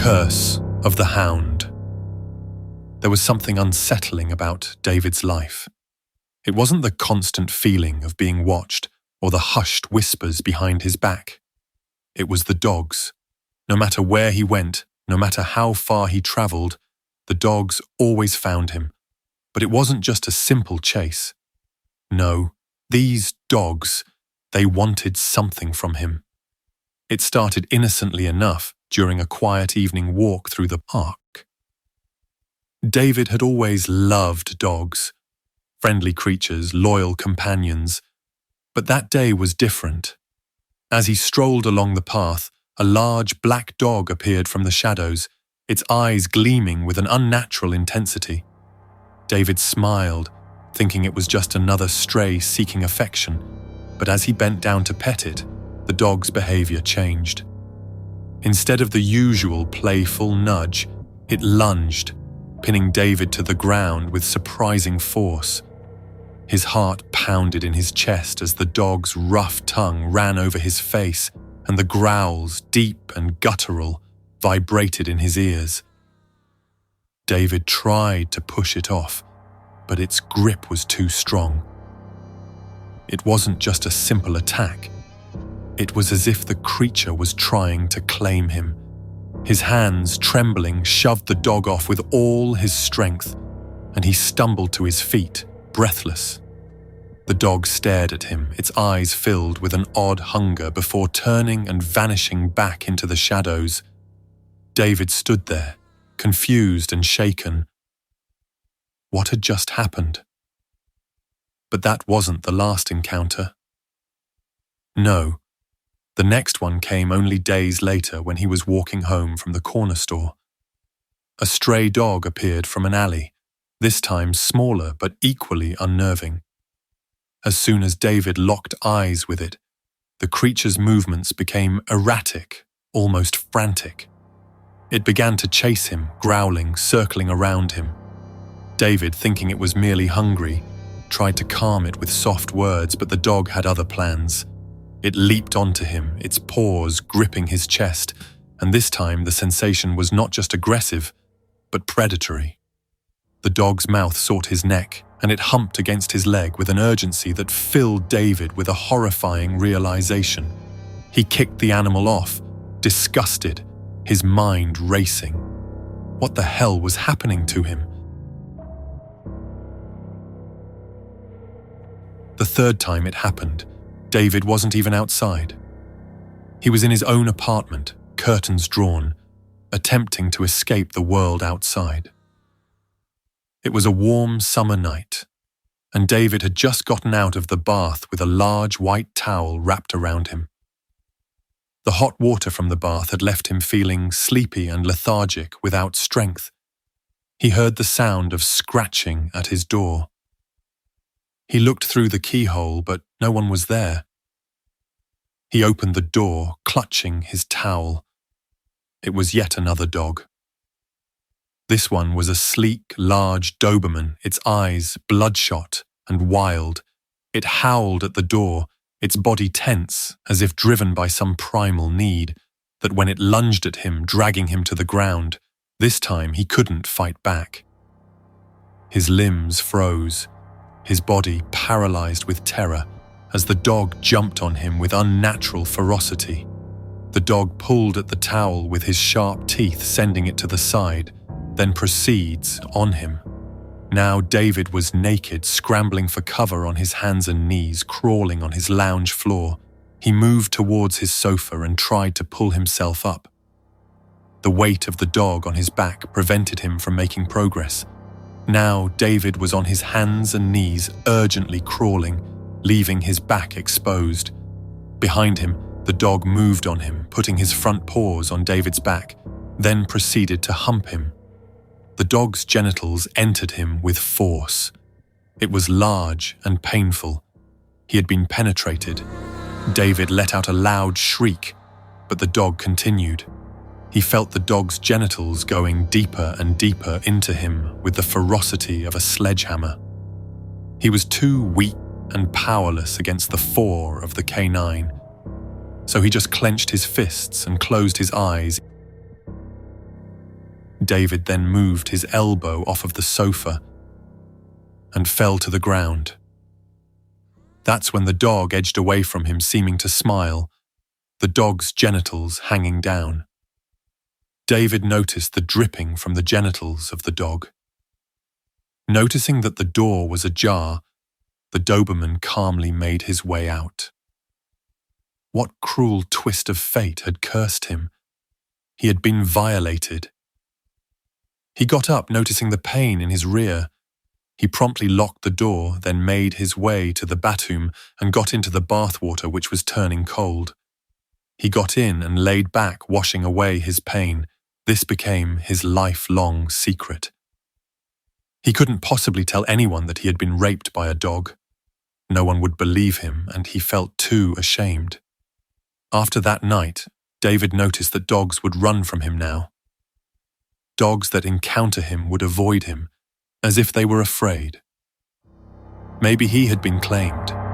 curse of the Hound. There was something unsettling about David's life. It wasn't the constant feeling of being watched or the hushed whispers behind his back. It was the dogs. No matter where he went, no matter how far he traveled, the dogs always found him. But it wasn't just a simple chase. No, these dogs, they wanted something from him. It started innocently enough during a quiet evening walk through the park. David had always loved dogs, friendly creatures, loyal companions. But that day was different. As he strolled along the path, a large black dog appeared from the shadows, its eyes gleaming with an unnatural intensity. David smiled, thinking it was just another stray seeking affection, but as he bent down to pet it, the dog's behavior changed. Instead of the usual playful nudge, it lunged, pinning David to the ground with surprising force. His heart pounded in his chest as the dog's rough tongue ran over his face, and the growls, deep and guttural, vibrated in his ears. David tried to push it off, but its grip was too strong. It wasn't just a simple attack. It was as if the creature was trying to claim him. His hands, trembling, shoved the dog off with all his strength, and he stumbled to his feet, breathless. The dog stared at him, its eyes filled with an odd hunger before turning and vanishing back into the shadows. David stood there, confused and shaken. What had just happened? But that wasn't the last encounter. No, the next one came only days later when he was walking home from the corner store. A stray dog appeared from an alley, this time smaller but equally unnerving. As soon as David locked eyes with it, the creature's movements became erratic, almost frantic. It began to chase him, growling, circling around him. David, thinking it was merely hungry, tried to calm it with soft words, but the dog had other plans. It leaped onto him, its paws gripping his chest, and this time the sensation was not just aggressive, but predatory. The dog's mouth sought his neck, and it humped against his leg with an urgency that filled David with a horrifying realization. He kicked the animal off, disgusted, his mind racing. What the hell was happening to him? The third time it happened, David wasn't even outside. He was in his own apartment, curtains drawn, attempting to escape the world outside. It was a warm summer night, and David had just gotten out of the bath with a large white towel wrapped around him. The hot water from the bath had left him feeling sleepy and lethargic without strength. He heard the sound of scratching at his door. He looked through the keyhole, but no one was there. He opened the door, clutching his towel. It was yet another dog. This one was a sleek, large Doberman, its eyes bloodshot and wild. It howled at the door, its body tense, as if driven by some primal need, that when it lunged at him, dragging him to the ground, this time he couldn't fight back. His limbs froze, his body paralyzed with terror, as the dog jumped on him with unnatural ferocity. The dog pulled at the towel with his sharp teeth, sending it to the side, then proceeds on him. Now David was naked, scrambling for cover on his hands and knees, crawling on his lounge floor. He moved towards his sofa and tried to pull himself up. The weight of the dog on his back prevented him from making progress. Now David was on his hands and knees, urgently crawling, leaving his back exposed. Behind him, the dog moved on him, putting his front paws on David's back, then proceeded to hump him. The dog's genitals entered him with force. It was large and painful. He had been penetrated. David let out a loud shriek, but the dog continued. He felt the dog's genitals going deeper and deeper into him with the ferocity of a sledgehammer. He was too weak and powerless against the four of the canine, so he just clenched his fists and closed his eyes. David then moved his elbow off of the sofa and fell to the ground. That's when the dog edged away from him, seeming to smile, the dog's genitals hanging down. David noticed the dripping from the genitals of the dog. Noticing that the door was ajar, the Doberman calmly made his way out. What cruel twist of fate had cursed him? He had been violated. He got up, noticing the pain in his rear. He promptly locked the door, then made his way to the bathroom and got into the bathwater, which was turning cold. He got in and laid back, washing away his pain. This became his lifelong secret. He couldn't possibly tell anyone that he had been raped by a dog. No one would believe him, and he felt too ashamed. After that night, David noticed that dogs would run from him now. Dogs that encounter him would avoid him, as if they were afraid. Maybe he had been claimed.